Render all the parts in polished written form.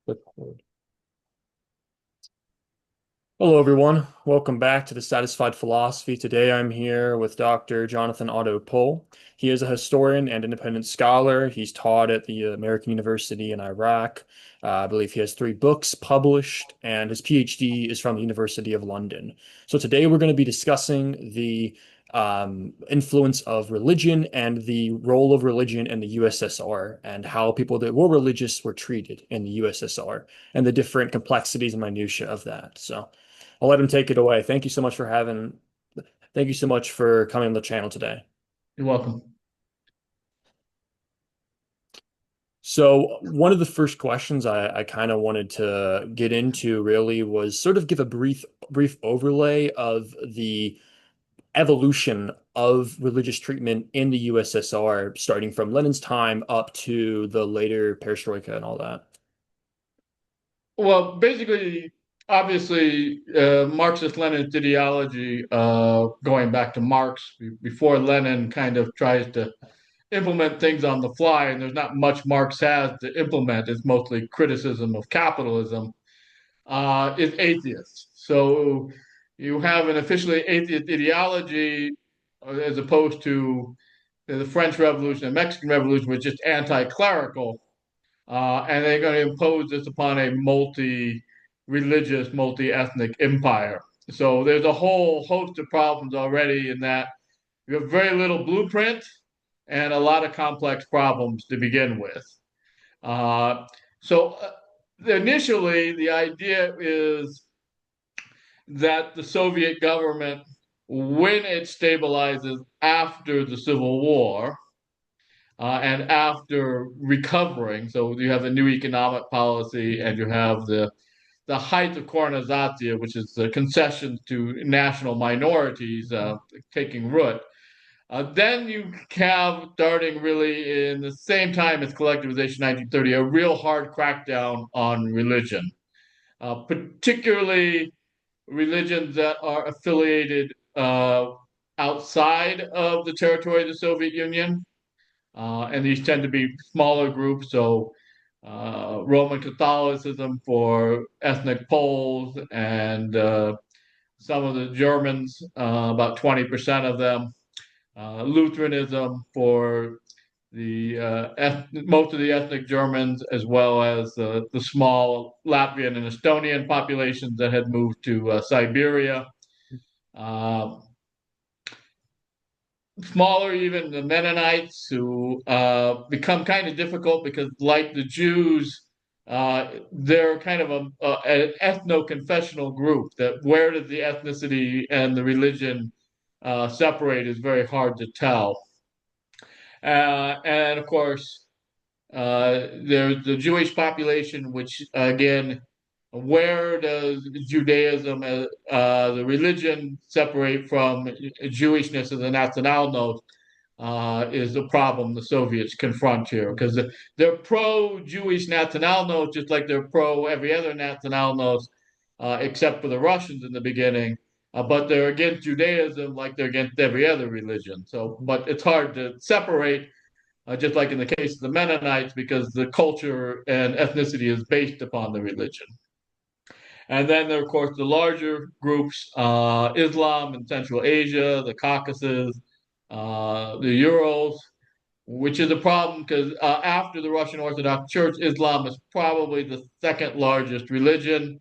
Record. Hello, everyone. Welcome back to the Satisfied Philosophy. Today I'm here with Dr. Jonathan Otto Pohl. He is a historian and independent scholar. He's taught at the American University in Iraq. I believe he has 3 books published, and his PhD is from the University of London. So today we're going to be discussing the influence of religion and the role of religion in the USSR and how people that were religious were treated in the USSR and the different complexities and minutiae of that. So I'll let him take it away. Thank you so much for coming on the channel today. You're welcome. So one of the first questions I kind of wanted to get into really was sort of give a brief overlay of the evolution of religious treatment in the USSR, starting from Lenin's time up to the later perestroika and all that. Well, basically, obviously, Marxist-Leninist ideology, going back to Marx before Lenin kind of tries to implement things on the fly, and there's not much Marx has to implement. It's mostly criticism of capitalism, is atheist. So you have an officially atheist ideology as opposed to the French Revolution and Mexican Revolution, which is just anti-clerical. And they're going to impose this upon a multi-religious, multi-ethnic empire. So there's a whole host of problems already in that you have very little blueprint and a lot of complex problems to begin with. Uh, so initially, the idea is that the Soviet government, when it stabilizes after the Civil War, and after recovering, so you have the new economic policy and you have the height of Korenizatsiya, which is the concessions to national minorities taking root. Then you have, starting really in the same time as collectivization 1930, a real hard crackdown on religion, particularly religions that are affiliated outside of the territory of the Soviet Union. And these tend to be smaller groups. So Roman Catholicism for ethnic Poles and some of the Germans, about 20% of them. Lutheranism for the most of the ethnic Germans, as well as the small Latvian and Estonian populations that had moved to Siberia. Uh, Smaller, even the Mennonites, who become kind of difficult because, like the Jews, they're kind of an ethno-confessional group. That where did the ethnicity and the religion separate is very hard to tell. And of course, there's the Jewish population, which again, where does Judaism, the religion, separate from Jewishness as a nationalnost? Is the problem the Soviets confront here because they're pro-Jewish nationalnost, just like they're pro every other nationalnost, except for the Russians in the beginning. But they're against Judaism like they're against every other religion. So, but it's hard to separate, just like in the case of the Mennonites, because the culture and ethnicity is based upon the religion. And then there are, of course, the larger groups, Islam in Central Asia, the Caucasus, the Urals, which is a problem because after the Russian Orthodox Church, Islam is probably the second largest religion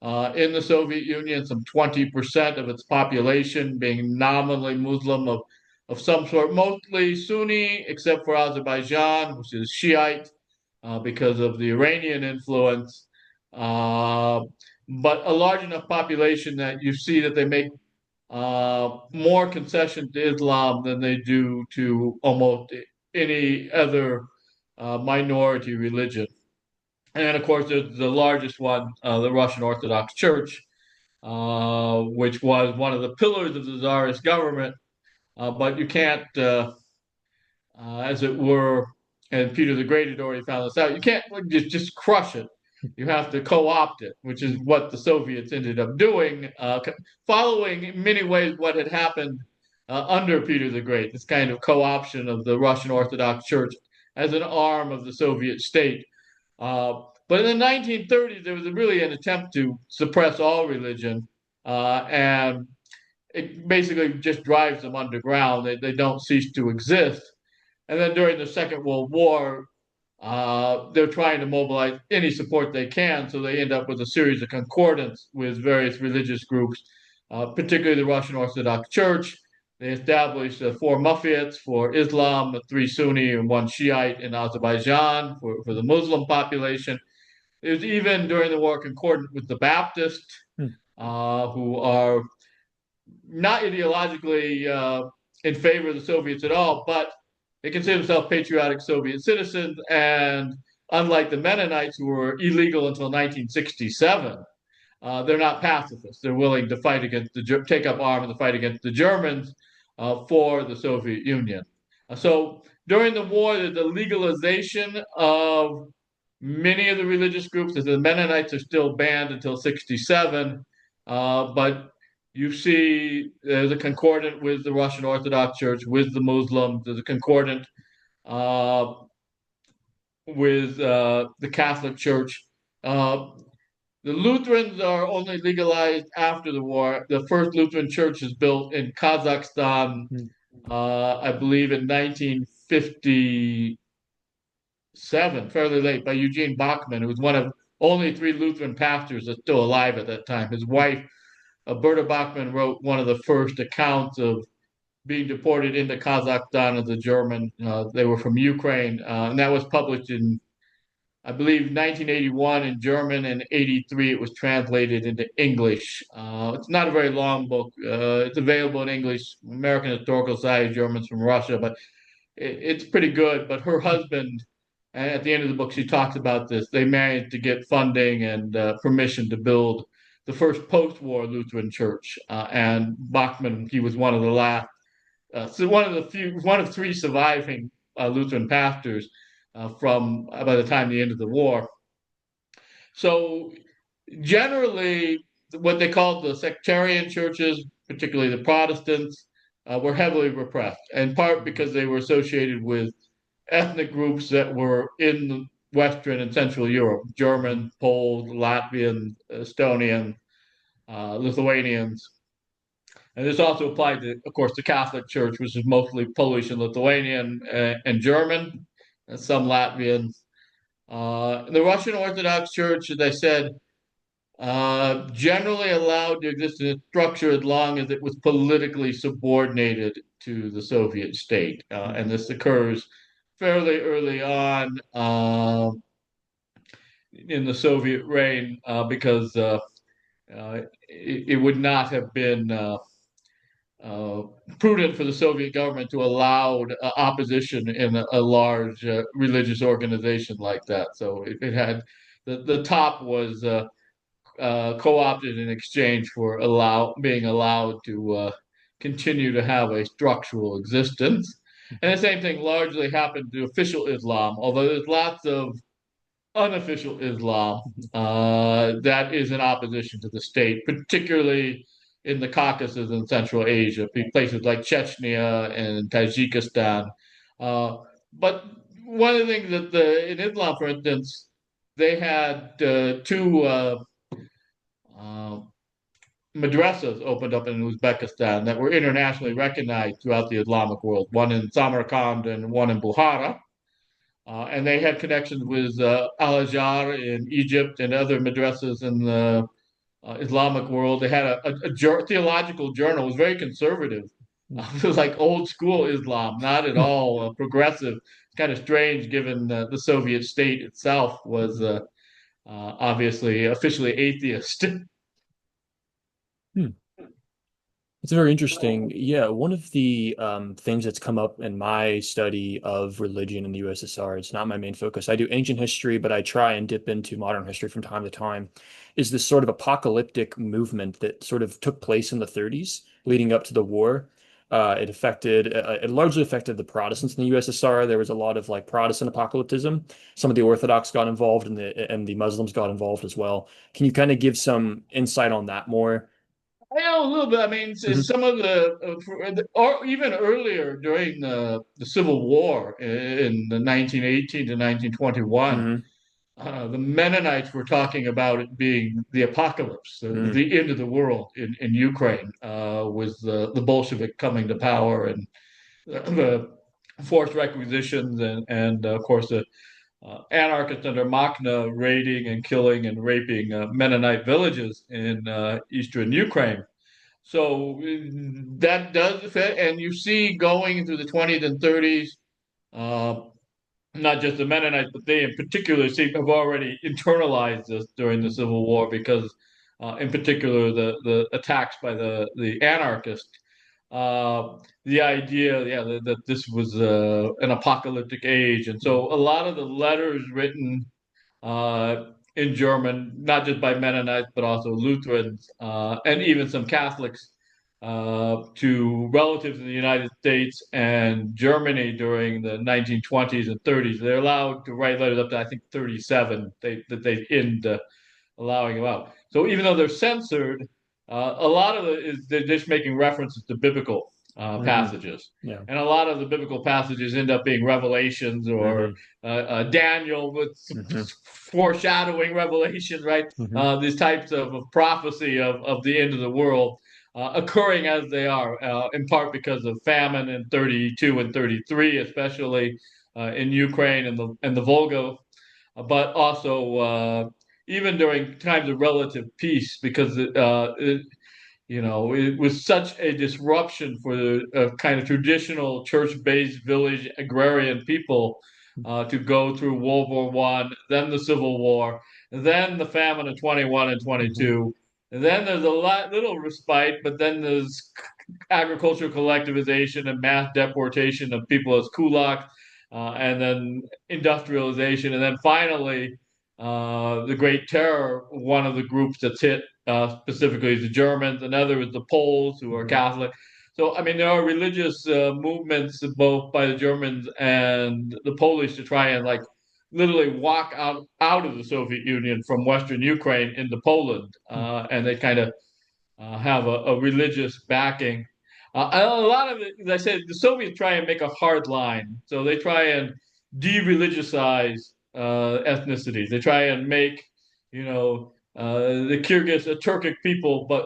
in the Soviet Union, some 20% of its population being nominally Muslim of some sort, mostly Sunni, except for Azerbaijan, which is Shiite because of the Iranian influence. Uh, but a large enough population that you see that they make more concession to Islam than they do to almost any other minority religion. And of course, there's the largest one, the Russian Orthodox Church, which was one of the pillars of the Tsarist government. But you can't, as it were, and Peter the Great had already found this out, you can't just crush it. You have to co-opt it, which is what the Soviets ended up doing, following in many ways what had happened under Peter the Great, this kind of co-option of the Russian Orthodox Church as an arm of the Soviet state. But in the 1930s, there was really an attempt to suppress all religion, and it basically just drives them underground. They don't cease to exist. And then during the Second World War, they're trying to mobilize any support they can, so they end up with a series of concordants with various religious groups, particularly the Russian Orthodox Church. They established four Muffiats for Islam, three Sunni and one Shiite in Azerbaijan for the Muslim population. It was even during the war concordant with the Baptists, Hmm. who are not ideologically in favor of the Soviets at all, but they consider themselves patriotic Soviet citizens. And unlike the Mennonites, who were illegal until 1967, they're not pacifists. They're willing to fight against take up arms and fight against the Germans for the Soviet Union. So during the war, the legalization of many of the religious groups. The Mennonites are still banned until 67, but you see there's a concordant with the Russian Orthodox Church, with the Muslims. There's a concordant uh, with the Catholic Church. Uh, the Lutherans are only legalized after the war. The first Lutheran church is built in Kazakhstan, Hmm. I believe, in 1950. Fairly late, by Eugene Bachman, who was one of only three Lutheran pastors that's still alive at that time. His wife, Berta Bachman, wrote one of the first accounts of being deported into Kazakhstan as a German. They were from Ukraine, and that was published in, I believe, 1981 in German, and 83 it was translated into English. It's not a very long book. It's available in English, American Historical Society, Germans from Russia, but it's pretty good. But her husband, and at the end of the book, she talks about this. They managed to get funding and permission to build the first post-war Lutheran church. And Bachman, he was one of the last, so one of three surviving Lutheran pastors from by the time the end of the war. So generally, what they called the sectarian churches, particularly the Protestants, were heavily repressed, in part because they were associated with ethnic groups that were in Western and Central Europe: German, Poles, Latvians, Estonians, Lithuanians. And this also applied to, of course, the Catholic Church, which is mostly Polish and Lithuanian and German, and some Latvians. The Russian Orthodox Church, as I said, generally allowed to exist in its structure as long as it was politically subordinated to the Soviet state. And this occurs fairly early on in the Soviet reign because it would not have been uh, prudent for the Soviet government to allow opposition in a large religious organization like that. So it had the top was co-opted in exchange for being allowed to continue to have a structural existence. And the same thing largely happened to official Islam, although there's lots of unofficial Islam that is in opposition to the state, particularly in the Caucasus and Central Asia, places like Chechnya and Tajikistan. Uh, but one of the things that in Islam, for instance, they had two uh, madrasas opened up in Uzbekistan that were internationally recognized throughout the Islamic world, one in Samarkand and one in Bukhara. And they had connections with Al Azhar in Egypt and other madrasas in the Islamic world. They had a theological journal. It was very conservative. It was like old school Islam, not at all progressive. Kind of strange given the Soviet state itself was obviously officially atheist. Hmm. It's very interesting. Yeah, one of the things that's come up in my study of religion in the USSR, it's not my main focus. I do ancient history, but I try and dip into modern history from time to time, is this sort of apocalyptic movement that sort of took place in the 30s leading up to the war. It largely affected the Protestants in the USSR. There was a lot of like Protestant apocalypticism. Some of the Orthodox got involved and the Muslims got involved as well. Can you kind of give some insight on that more? I know a little bit. I mean, Hmm. some of or even earlier during the Civil War in the 1918 to 1921, Hmm. the Mennonites were talking about it being the apocalypse, Mm, the end of the world in Ukraine, with the Bolshevik coming to power and the forced requisitions and of course the anarchists under Makhno raiding and killing and raping Mennonite villages in eastern Ukraine. So that does fit, and you see going through the 20s and 30s. Uh, Not just the Mennonites, but they in particular seem have already internalized this during the mm, Civil War because, in particular, the attacks by the anarchists, the idea, yeah, that this was an apocalyptic age, and mm, so a lot of the letters written in German, not just by Mennonites, but also Lutherans and even some Catholics to relatives in the United States and Germany during the 1920s and 30s. They're allowed to write letters up to, I think, 37 that they end allowing them out. So even though they're censored, a lot of it is they're just making references to biblical mhm. passages. Yeah. And a lot of the biblical passages end up being revelations or Mhm, Daniel with mhm, foreshadowing revelations, right? mhm, These types of prophecy of the end of the world occurring as they are, in part because of famine in 32 and 33, especially in Ukraine and the Volga, but also even during times of relative peace, because it was such a disruption for the kind of traditional church-based village agrarian people to go through World War One, then the Civil War, then the famine of 21 and mhm, 22. And then there's a little respite, but then there's agricultural collectivization and mass deportation of people as kulaks, and then industrialization, and then finally the Great Terror. One of the groups that's hit specifically is the Germans, another is the Poles who are mhm, Catholic. So I mean, there are religious movements both by the Germans and the Polish to try and like literally walk out of the Soviet Union from Western Ukraine into Poland, mm, and they kind of have a religious backing. A lot of it, as I said, the Soviets try and make a hard line. So they try and de-religiousize ethnicities. They try and make, the Kyrgyz a Turkic people, but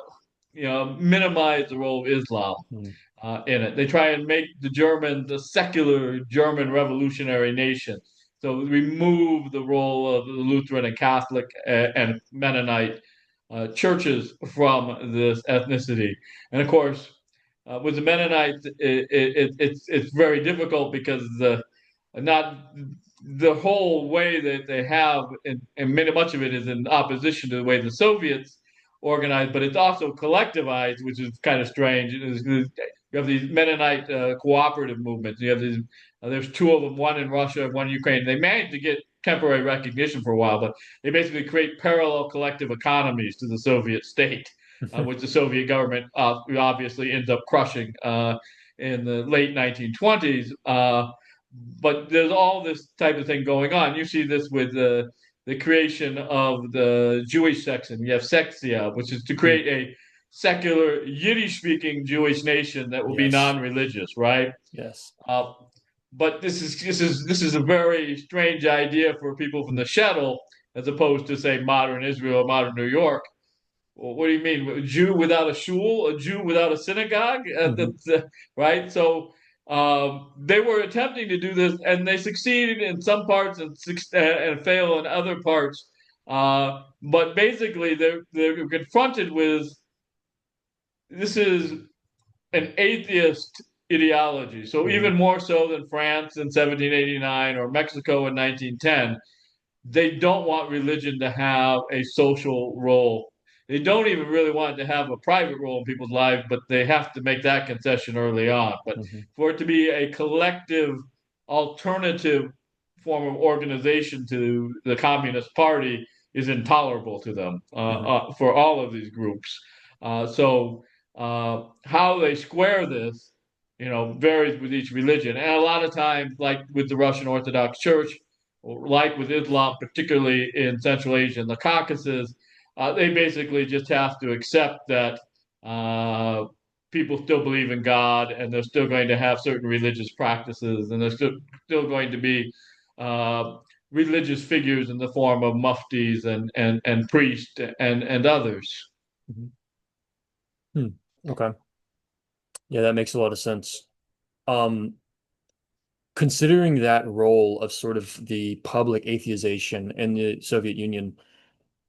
minimize the role of Islam mm, in it. They try and make the Germans a secular German revolutionary nation. So remove the role of the Lutheran and Catholic and Mennonite churches from this ethnicity. And of course, with the Mennonites, it's very difficult because not the whole way that they have, and much of it is in opposition to the way the Soviets organized, but it's also collectivized, which is kind of strange. You have these Mennonite cooperative movements. You have these. There's two of them, one in Russia, one in Ukraine. They managed to get temporary recognition for a while, but they basically create parallel collective economies to the Soviet state, which the Soviet government obviously ends up crushing in the late 1920s. But there's all this type of thing going on. You see this with the creation of the Jewish section. You have Sektia, which is to mm. create a secular Yiddish-speaking Jewish nation that will be Yes. non-religious, right? Yes. Uh, but this is a very strange idea for people from Mm, the shtetl, as opposed to say modern Israel or modern New York. Well, what do you mean? A Jew without a shul? A Jew without a synagogue? mhm, Right? So they were attempting to do this, and they succeeded in some parts and fail in other parts. But basically, they're confronted with this is an atheist ideology. So mhm, even more so than France in 1789 or Mexico in 1910, they don't want religion to have a social role. They don't even really want it to have a private role in people's lives, but they have to make that concession early on. But mhm, for it to be a collective alternative form of organization to the Communist Party is intolerable to them mhm, for all of these groups. So how they square this, varies with each religion, and a lot of times, like with the Russian Orthodox Church, like with Islam, particularly in Central Asia and the Caucasus, they basically just have to accept that uh, people still believe in God and they're still going to have certain religious practices and they're still going to be uh, religious figures in the form of muftis and priests and others. Mhm. Hmm. Okay. Yeah, that makes a lot of sense. Um, Considering that role of sort of the public atheization in the Soviet Union,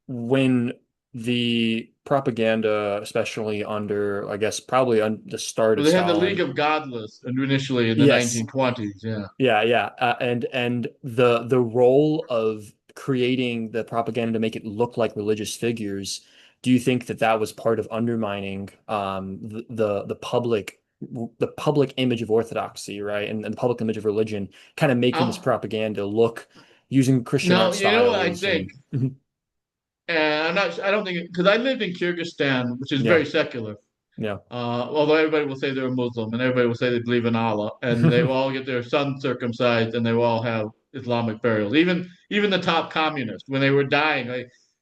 when the propaganda, especially under, I guess, probably on the start Well, of they had the League Stalin, of Godless initially in the yes, 1920s. Yeah. yeah, yeah, and the role of creating the propaganda to make it look like religious figures, do you think that that was part of undermining the public image of orthodoxy, right, and the public image of religion, kind of making this Um, propaganda look using Christian art no, you know what I styles think? and And I'm not. I don't think because I lived in Kyrgyzstan, which is yeah, very secular. yeah, Although everybody will say they're a Muslim and everybody will say they believe in Allah, and they will all get their sons circumcised and they will all have Islamic burials. Even the top communists, when they were dying,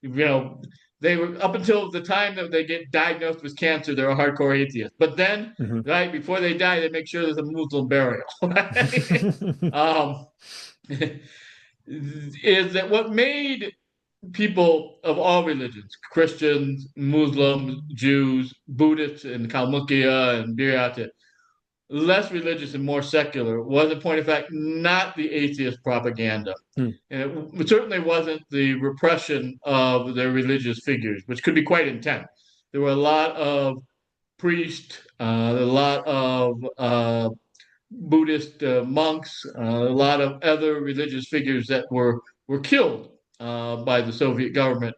they were up until the time that they get diagnosed with cancer, they're a hardcore atheist. But then, Mhm. right before they die, they make sure there's a Muslim burial. Right? um, is that what made people of all religions, Christians, Muslims, Jews, Buddhists in Kalmykia and Buryat, less religious and more secular was, in point of fact, not the atheist propaganda. Hmm. And it certainly wasn't the repression of their religious figures, which could be quite intense. There were a lot of priests, a lot of Buddhist monks, a lot of other religious figures that were killed by the Soviet government,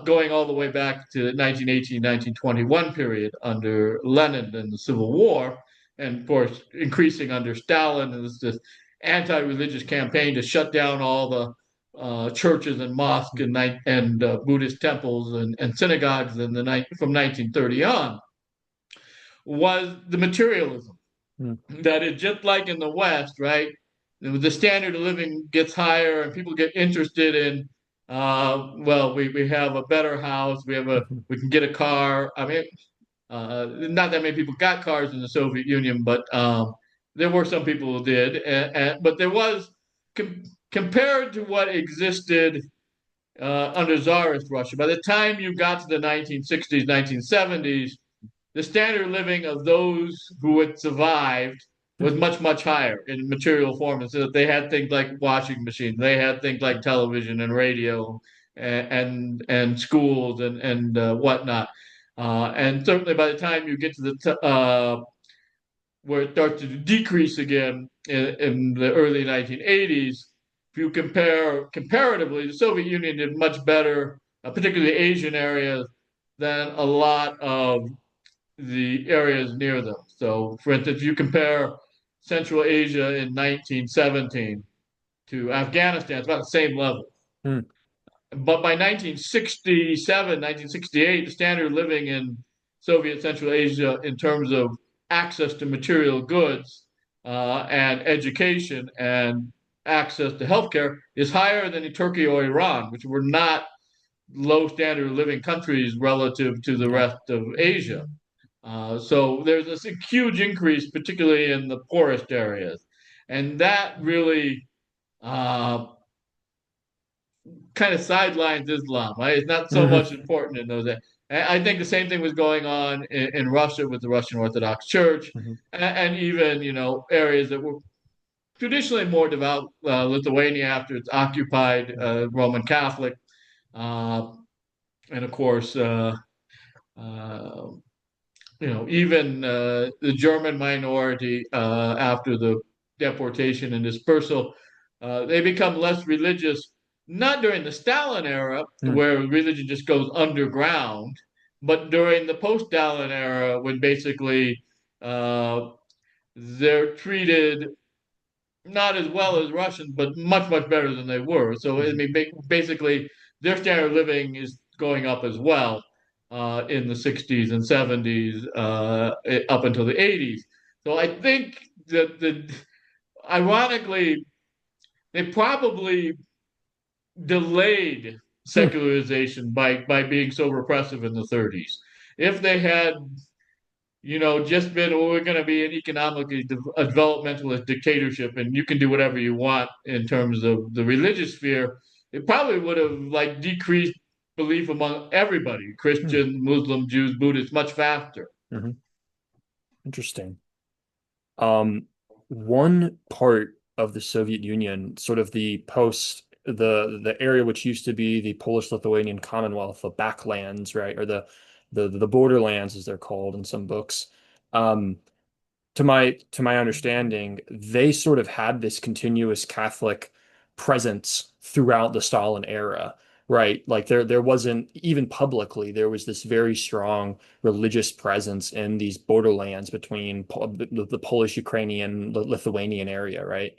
going all the way back to the 1918-1921 period under Lenin and the Civil War, and of course increasing under Stalin. And this anti-religious campaign to shut down all the churches and mosques and Buddhist temples and synagogues in the from 1930 on was the materialism Hmm. that is just like in the West, right? The standard of living gets higher and people get interested in, well, we have a better house, Mhm. we can get a car. I mean, not that many people got cars in the Soviet Union, but there were some people who did. But there was, compared to what existed under Tsarist Russia, by the time you got to the 1960s, 1970s, the standard of living of those who had survived was much, much higher in material form. And so that they had things like washing machines, they had things like television and radio and schools and whatnot. And certainly by the time you get to where it starts to decrease again in the early 1980s, if you compare comparatively, the Soviet Union did much better, particularly Asian areas, than a lot of the areas near them. So, for instance, if you compare Central Asia in 1917 to Afghanistan, it's about the same level. Hmm. But by 1967, 1968, the standard of living in Soviet Central Asia in terms of access to material goods and education and access to healthcare is higher than in Turkey or Iran, which were not low standard of living countries relative to the Yeah. rest of Asia. So there's this huge increase, particularly in the poorest areas. And that really kind of sidelines Islam. Right? It's not so Mhm. much important in those areas. I think the same thing was going on in Russia with the Russian Orthodox Church, Mhm. and even areas that were traditionally more devout. Lithuania, after it's occupied Roman Catholic, uh, and of course, uh, even the German minority after the deportation and dispersal, they become less religious, not during the Stalin era, Mhm. where religion just goes underground, but during the post-Stalin era, when basically uh, they're treated not as well as Russians, but much, much better than they were. So, I Mhm. mean, basically, their standard of living is going up as well in the 60s and 70s up until the 80s. So, I think that ironically, they probably delayed Hmm. secularization by being so repressive in the 30s. If they had just been, well, we're going to be an economically a developmentalist dictatorship, and you can do whatever you want in terms of the religious sphere, it probably would have like decreased belief among everybody, Hmm. Christian, Muslim, Jews, Buddhists, much faster. Hmm. Interesting. Um, One part of the Soviet Union, sort of the area which used to be the Polish-Lithuanian Commonwealth, the backlands, right, or the borderlands as they're called in some books. Um, to my understanding, they sort of had this continuous Catholic presence throughout the Stalin era, right? Like there wasn't even publicly, there was this very strong religious presence in these borderlands between the Polish, Ukrainian, Lithuanian area, right?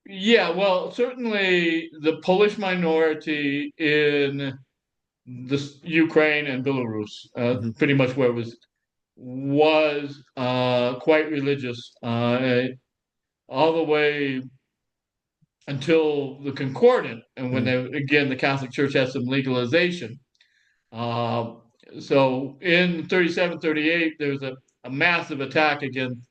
Yeah, well, certainly the Polish minority in the Ukraine and Belarus, Hmm. pretty much where it was quite religious, all the way until the Concordant, and when Hmm. again the Catholic Church had some legalization. Uh, so in 37, 38, there was a massive attack against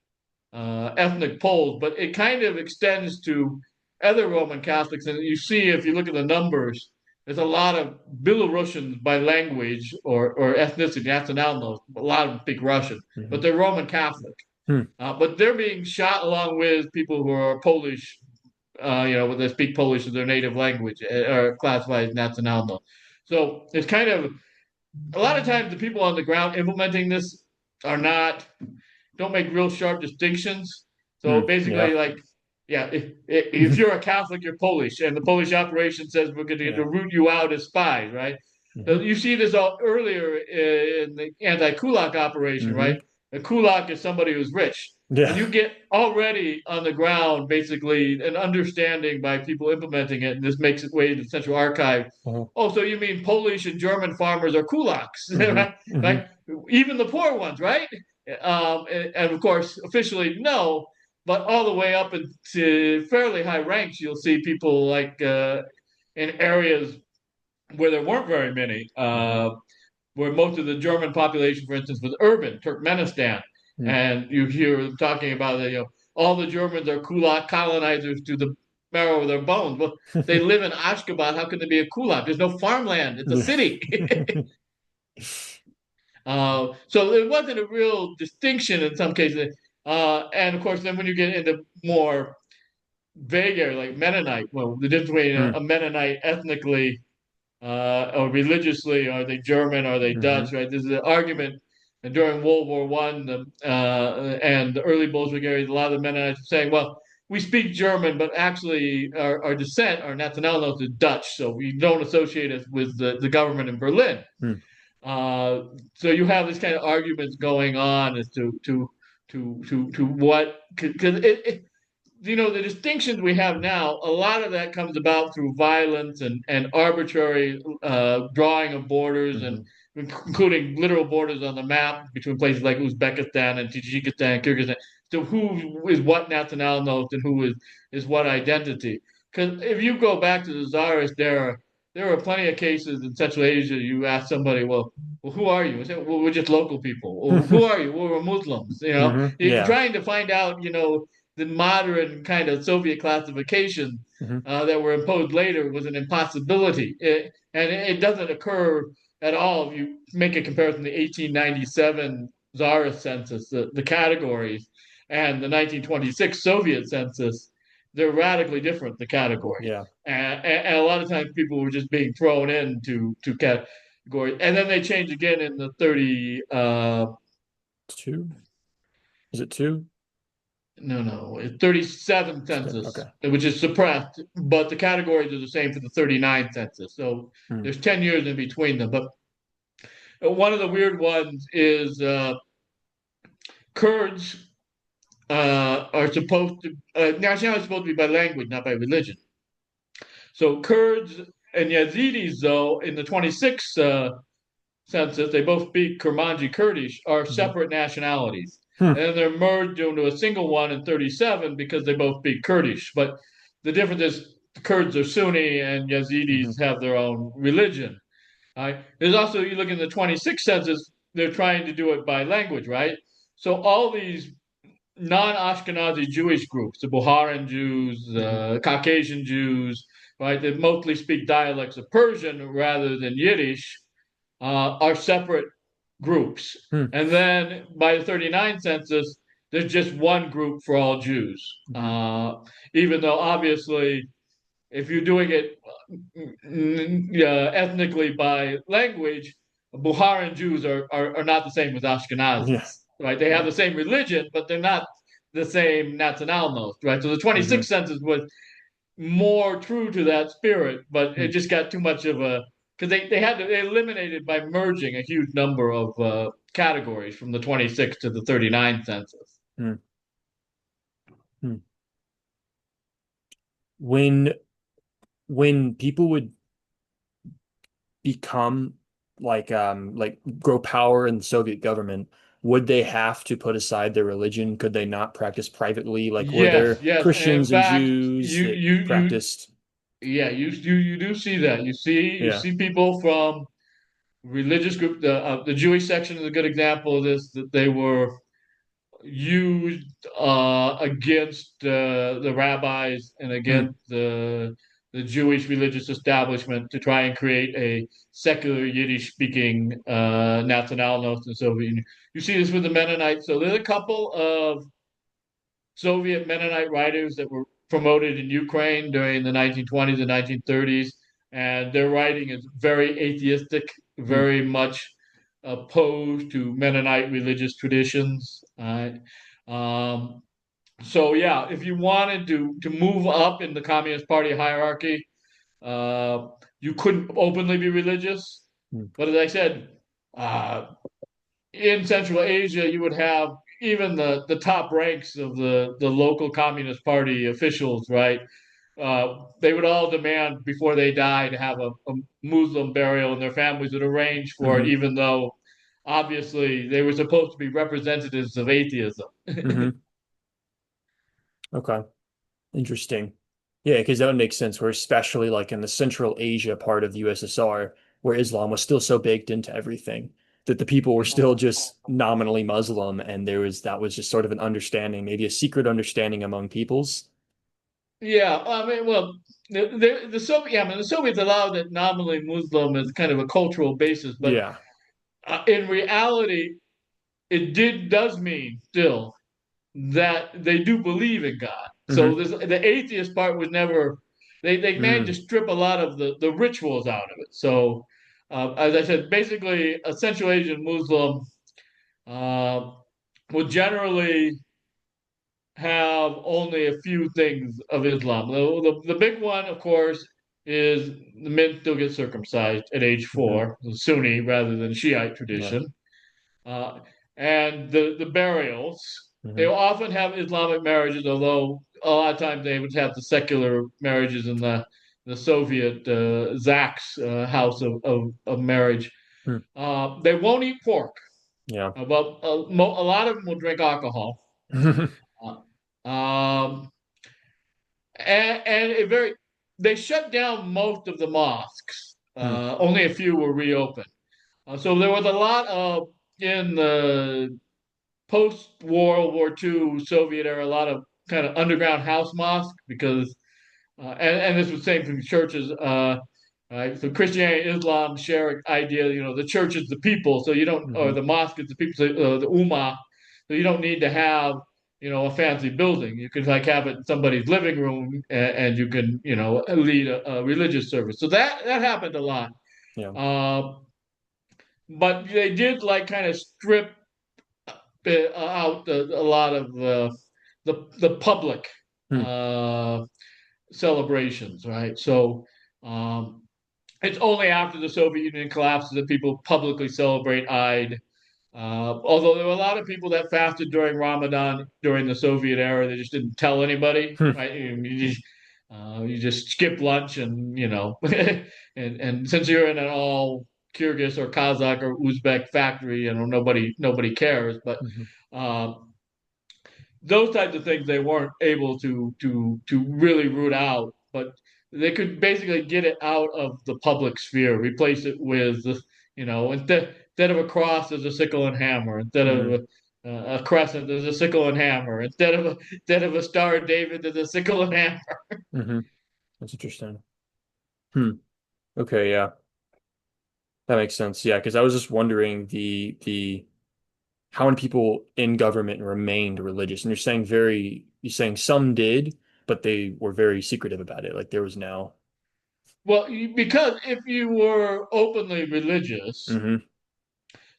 ethnic Poles, but it kind of extends to other Roman Catholics. And you see, if you look at the numbers, there's a lot of Belarusians by language or ethnicity, nationality. A lot of them speak Russian, but Hmm. they're Roman Catholic. Hmm. But they're being shot along with people who are Polish, when they speak Polish as their native language, or classified as nationality. So it's kind of a lot of times the people on the ground implementing this are not don't make real sharp distinctions. So Hmm. basically, Yeah. like, yeah, if you're a Catholic, you're Polish, and the Polish operation says we're going to Yeah. root you out as spies, right? So Hmm. you see this all earlier in the anti-Kulak operation, right? Hmm. A Kulak is somebody who's rich, and Yeah. you get already on the ground basically an understanding by people implementing it, and this makes its way to the Central Archive. Uh-huh. Oh, so you mean Polish and German farmers are kulaks, Hmm. right? Hmm. Right? Even the poor ones, right? And of course, officially, no, but all the way up into fairly high ranks, you'll see people like in areas where there weren't very many, Hmm. where most of the German population, for instance, was urban, Turkmenistan. Hmm. And you hear them talking about that, all the Germans are kulak colonizers to the marrow of their bones. Well, they live in Ashgabat. How can there be a kulak? There's no farmland. It's a Yeah. city. So there wasn't a real distinction in some cases. And of course, then when you get into more vague area like Mennonite, well, the difference between a, Hmm. a Mennonite ethnically or religiously, are they German, are they Hmm. Dutch, right? This is an argument during World War One and the early Bolshevik areas. A lot of the Mennonites were saying, well, we speak German, but actually our descent, our nationality is Dutch, so we don't associate us with the government in Berlin. Hmm. Uh, so you have this kind of arguments going on as to what because the distinctions we have now, a lot of that comes about through violence and arbitrary drawing of borders, and Hmm. including literal borders on the map between places like Uzbekistan and Tajikistan, Kyrgyzstan. So who is what nationality and who is what identity? Because if you go back to the Tsarist era, there were plenty of cases in Central Asia. You ask somebody, well, who are you? I say, well, we're just local people. Well, who are you? Well, we're Muslims. Hmm. You're Yeah. trying to find out, the modern kind of Soviet classification Hmm. that were imposed later was an impossibility. And it doesn't occur at all if you make a comparison to the 1897 Tsarist census, the categories, and the 1926 Soviet census. They're radically different, the categories. Yeah. And a lot of times people were just being thrown into to categories. And then they change again in the 30, Two? Is it two? no, it's 37 census, Okay. which is suppressed, but the categories are the same for the 39 census. So Hmm. there's 10 years in between them. But one of the weird ones is Kurds are supposed to, nationality is supposed to be by language, not by religion. So Kurds and Yazidis, though, in the 26 census, they both speak Kurmanji Kurdish, are Hmm. separate nationalities. Hmm. And then they're merged into a single one in 37 because they both speak Kurdish. But the difference is the Kurds are Sunni and Hmm. Yazidis have their own religion. There's also, you look in the 26 census, they're trying to do it by language, right? So all these non-Ashkenazi Jewish groups, the Boharan Jews, Hmm. Caucasian Jews, right, that mostly speak dialects of Persian rather than Yiddish, are separate groups. Hmm. And then by the 39 census, there's just one group for all Jews. Hmm. Even though obviously, if you're doing it ethnically by language, Buharan Jews are not the same as Yeah. Ashkenazis, right? They have Yeah. the same religion, but they're not the same nationalnost, right? So the Hmm. 26th census was more true to that spirit, but Hmm. it just got too much of a because they eliminated by merging a huge number of categories from the 26 to the 39 census. Hmm. Hmm. When people would become like grow power in the Soviet government, would they have to put aside their religion? Could they not practice privately? Like were Yes, there yes, and in Christians and fact, Jews that you practiced? yeah, you do see that. You Yeah. see people from religious group. The Jewish section is a good example of this. That they were used against the rabbis and Hmm. against the Jewish religious establishment to try and create a secular Yiddish speaking nationalnost in the Soviet Union. You see this with the Mennonites. So there's a couple of Soviet Mennonite writers that were promoted in Ukraine during the 1920s and 1930s, and their writing is very atheistic, Hmm. very much opposed to Mennonite religious traditions. Um, so yeah, if you wanted to move up in the Communist Party hierarchy, you couldn't openly be religious. Hmm. But as I said, uh, in Central Asia, you would have even the top ranks of the local Communist Party officials, right? They would all demand before they die to have a Muslim burial, and their families would arrange for it, Hmm. even though obviously they were supposed to be representatives of atheism. Hmm. Okay. Interesting. Yeah, because that would make sense. Where especially like in the Central Asia part of the USSR, where Islam was still so baked into everything, that the people were still just nominally Muslim, and that was just sort of an understanding, maybe a secret understanding among peoples. Yeah, I mean, well, the Soviet, yeah, I mean, the Soviets allowed it nominally Muslim as kind of a cultural basis, but Yeah. in reality, it does mean still that they do believe in God. So Hmm. this the atheist part was never they managed to Mm. strip a lot of the rituals out of it. So as I said, basically a Central Asian Muslim uh, will generally have only a few things of Islam. The big one, of course, is the men still get circumcised at age Hmm. 4, Sunni rather than Shiite Yeah. tradition. Uh, and the burials, they Hmm. often have Islamic marriages, although a lot of times they would have the secular marriages in the Soviet Zak's house of marriage. Hmm. They won't eat pork, Yeah. but a lot of them will drink alcohol. Um, and it very they shut down most of the mosques. Hmm. Only a few were reopened. So there was a lot of in the post World War II Soviet era, a lot of kind of underground house mosques because, and this was the same for churches. Right, so Christianity, and Islam share an idea. You know, the church is the people, so you don't, or Hmm. the mosque is the people, so, the ummah. So you don't need to have, a fancy building. You can like have it in somebody's living room, and you can, lead a religious service. So that happened a lot. Yeah. Uh, but they did like kind of strip out a lot of the public Hmm. uh, celebrations, right? So um, it's only after the Soviet Union collapses that people publicly celebrate Eid. Although there were a lot of people that fasted during Ramadan during the Soviet era, they just didn't tell anybody, Hmm. right? You just skip lunch, and and since you're in an all Kyrgyz or Kazakh or Uzbek factory, nobody cares. But Hmm. um, those types of things they weren't able to really root out, but they could basically get it out of the public sphere, replace it with Instead of a cross, there's a sickle and hammer. Instead of Hmm. a crescent, there's a sickle and hammer. Instead of a Star of David, there's a sickle and hammer. Hmm. That's interesting. Hmm. Okay, yeah, that makes sense. Yeah, because I was just wondering the how many people in government remained religious, and you're saying some did, but they were very secretive about it. Like there was no. Well, because if you were openly religious, Hmm.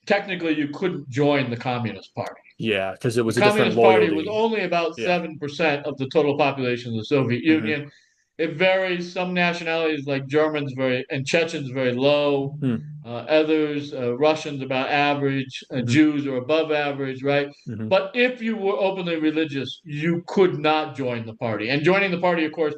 technically you couldn't join the Communist Party. Yeah, because it The was a different Communist Party was loyalty. only about Yeah. 7% of the total population of the Soviet Hmm. Union. It varies. Some nationalities, like Germans, very and Chechens, very low. Hmm. Others, Russians, about average. Hmm. Jews are above average, right? Hmm. But if you were openly religious, you could not join the party. And joining the party, of course,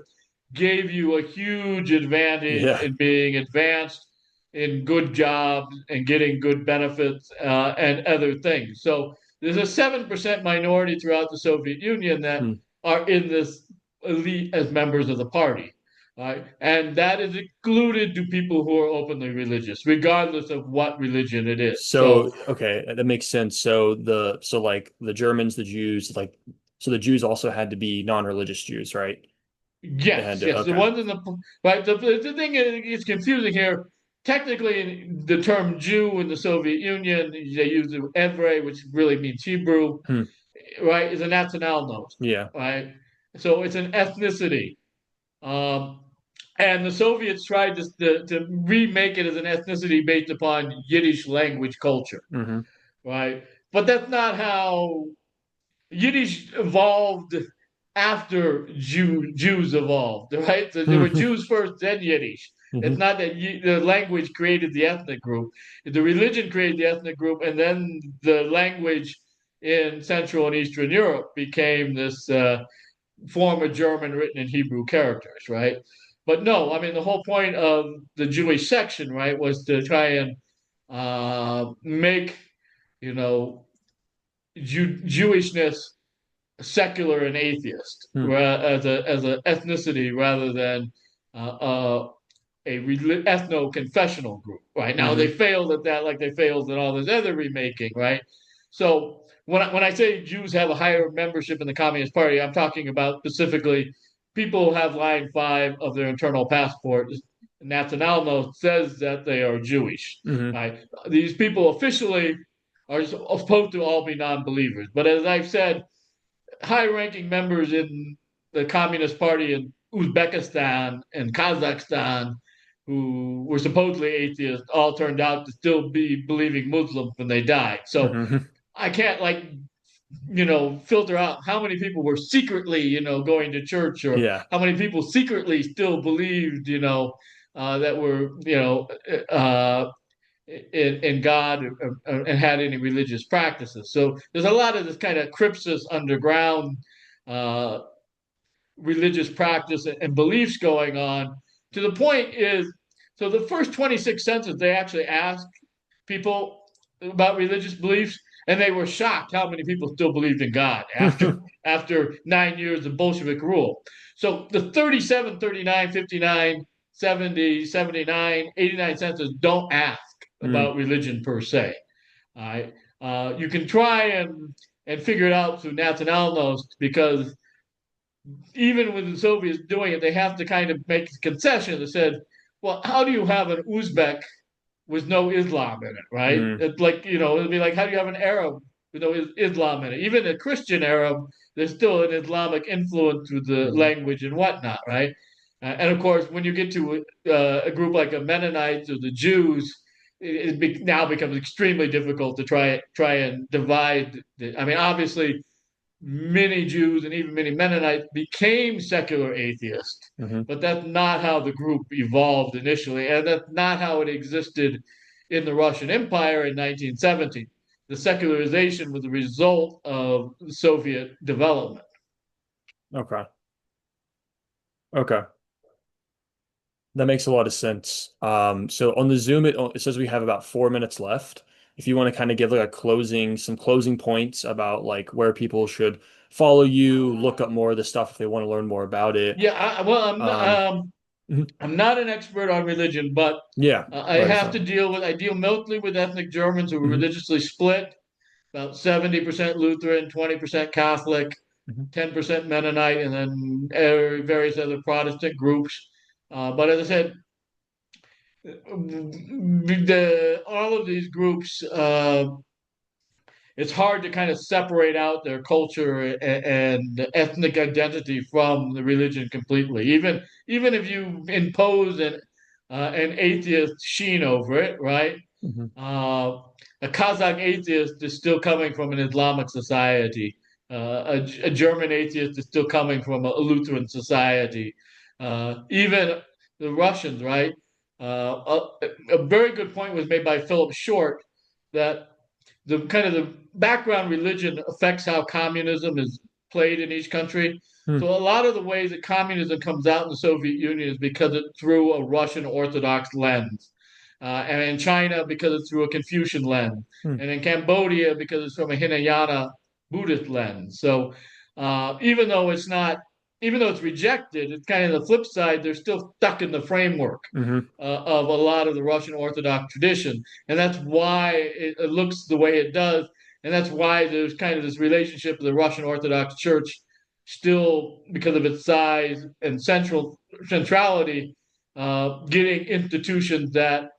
gave you a huge advantage Yeah. in being advanced in good jobs and getting good benefits and other things. So there's a 7% minority throughout the Soviet Union that Hmm. are in this elite as members of the party. Right? And that is excluded to people who are openly religious, regardless of what religion it is. So, So okay, that makes sense. So like the Germans, the Jews, like so the Jews also had to be non-religious Jews, right? They had yes, to, yes. The okay. ones in the right. The thing is confusing here. Technically, the term Jew in the Soviet Union, they use the evre, which really means Hebrew, Hmm. right? Is a nationalnost, Yeah. right? So it's an ethnicity. Um, and the Soviets tried to remake it as an ethnicity based upon Yiddish language culture, Hmm. right? But that's not how Yiddish evolved after Jews evolved, right? So there were Hmm. Jews first, then Yiddish. It's Hmm. not that the language created the ethnic group; the religion created the ethnic group, and then the language in Central and Eastern Europe became this form of German written in Hebrew characters, right? But no, I mean the whole point of the Jewish section, right, was to try and make you know Jewishness secular and atheist Hmm. as a ethnicity rather than a ethno-confessional group. Right now, they Hmm. failed at that, like they failed at all this other remaking. Right. So when I say Jews have a higher membership in the Communist Party, I'm talking about specifically people who have line 5 of their internal passport. Nationalno says that they are Jewish. Hmm. Right. These people officially are supposed to all be non-believers, but as I've said, high-ranking members in the Communist Party in Uzbekistan and Kazakhstan, who were supposedly atheists, all turned out to still be believing Muslims when they died. So Hmm. I can't filter out how many people were secretly going to church, or Yeah. how many people secretly still believed that were in God, and had any religious practices. So there's a lot of this kind of crypsis underground uh, religious practice and beliefs going on. To the point is, so the first 26 census, they actually asked people about religious beliefs, and they were shocked how many people still believed in God after 9 years of Bolshevik rule. So the 37, 39, 59, 70, 79, 89 census don't ask Hmm. about religion per se. All right. You can try and figure it out through nationalnost, because even with the Soviets doing it, they have to kind of make a concession that said, well, how do you have an Uzbek with no Islam in it, right? Hmm. It's like, it'd be like, how do you have an Arab with no Islam in it? Even a Christian Arab, there's still an Islamic influence with the Hmm. language and whatnot, right? And of course, when you get to a group like the Mennonites or the Jews, now becomes extremely difficult to try and divide. I mean, obviously, many Jews and even many Mennonites became secular atheists, Hmm. but that's not how the group evolved initially, and that's not how it existed in the Russian Empire in 1917. The secularization was a result of Soviet development. Okay. Okay. That makes a lot of sense. So on the Zoom, it says we have about 4 minutes left. If you want to kind of give like some closing points about like where people should follow you, look up more of the stuff if they want to learn more about it. Yeah, well, Um, Mhm. I'm not an expert on religion, but Yeah, I deal mostly with ethnic Germans who are hmm religiously split, about 70% Lutheran, 20% Catholic, hmm 10% Mennonite, and then various other Protestant groups. But as I said, all of these groups, it's hard to kind of separate out their culture and ethnic identity from the religion completely. Even if you impose an atheist sheen over it, right? hmm Uh, a Kazakh atheist is still coming from an Islamic society. A German atheist is still coming from a Lutheran society. Even the Russians, right? A very good point was made by Philip Short that the kind of the background religion affects how communism is played in each country. hmm So a lot of the ways that communism comes out in the Soviet Union is because it's through a Russian Orthodox lens, and in China because it's through a Confucian lens, hmm and in Cambodia because it's from a Hinayana Buddhist lens. So even though it's not, even though it's rejected, it's kind of the flip side. They're still stuck in the framework hmm of a lot of the Russian Orthodox tradition, and that's why it looks the way it does, and that's why there's kind of this relationship of the Russian Orthodox Church still, because of its size and centrality, getting institutions that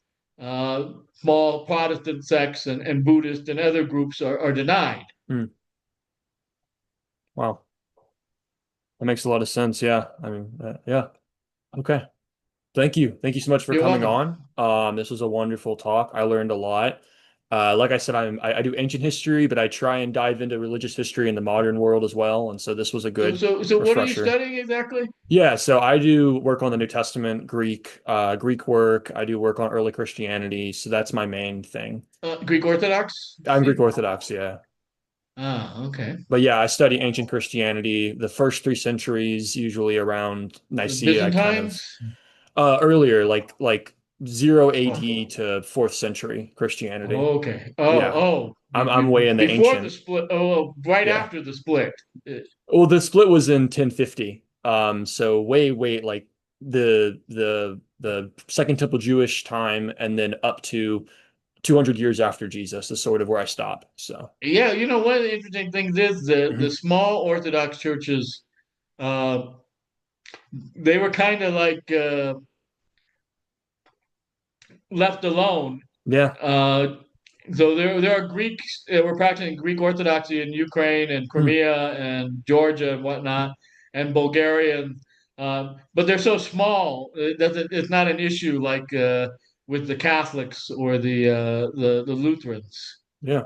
small Protestant sects and Buddhist and other groups are denied. hmm Wow, that makes a lot of sense. Yeah, I mean, yeah. Okay. Thank you so much for You're coming welcome. on. This was a wonderful talk. I learned a lot. Like I said, I do ancient history, but I try and dive into religious history in the modern world as well. And so this was a So, good so, so what are you refresher. studying exactly? Yeah, so I do work on the New Testament, Greek work. I do work on early Christianity. So that's my main thing. Greek Orthodox? I'm Greek Orthodox, yeah. Ah, okay. But yeah, I study ancient Christianity, the first 3 centuries, usually around The Nicaea, kind of Byzantines? earlier, like 0 Oh. AD to fourth century Christianity. Okay. Yeah, I'm way in the Before the ancient. split. Oh, right Yeah. after the split. Uh, Well, the split was in 1050. So way like the Second Temple Jewish time, and then up to 200 years after Jesus is sort of where I stop. So. yeah, one of the interesting things is the Mhm. small Orthodox churches. Uh, they were kind of like left alone. Yeah. Uh, so there are Greeks that were practicing Greek Orthodoxy in Ukraine and Hmm. Crimea and Georgia and whatnot, and Bulgaria. But they're so small that it's not an issue like with the Catholics or the Lutherans. Yeah.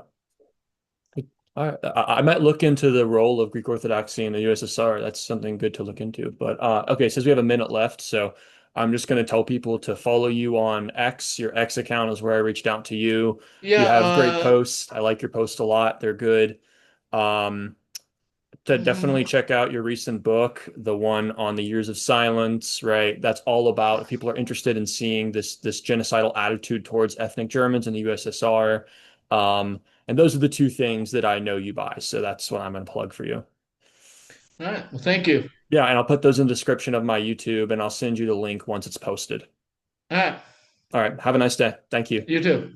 I might look into the role of Greek Orthodoxy in the USSR. That's something good to look into. But okay, since we have a minute left, so I'm just going to tell people to follow you on X. Your X account is where I reached out to you. Yeah. You have great posts. I like your posts a lot. They're good. Um, to definitely Mhm. check out your recent book, the one on the years of silence, right? That's all about if people are interested in seeing this genocidal attitude towards ethnic Germans in the USSR. And those are the two things that I know you by. So that's what I'm going to plug for you. All right. Well, thank you. Yeah, and I'll put those in the description of my YouTube and I'll send you the link once it's posted. All right. All right, have a nice day. Thank you. You too.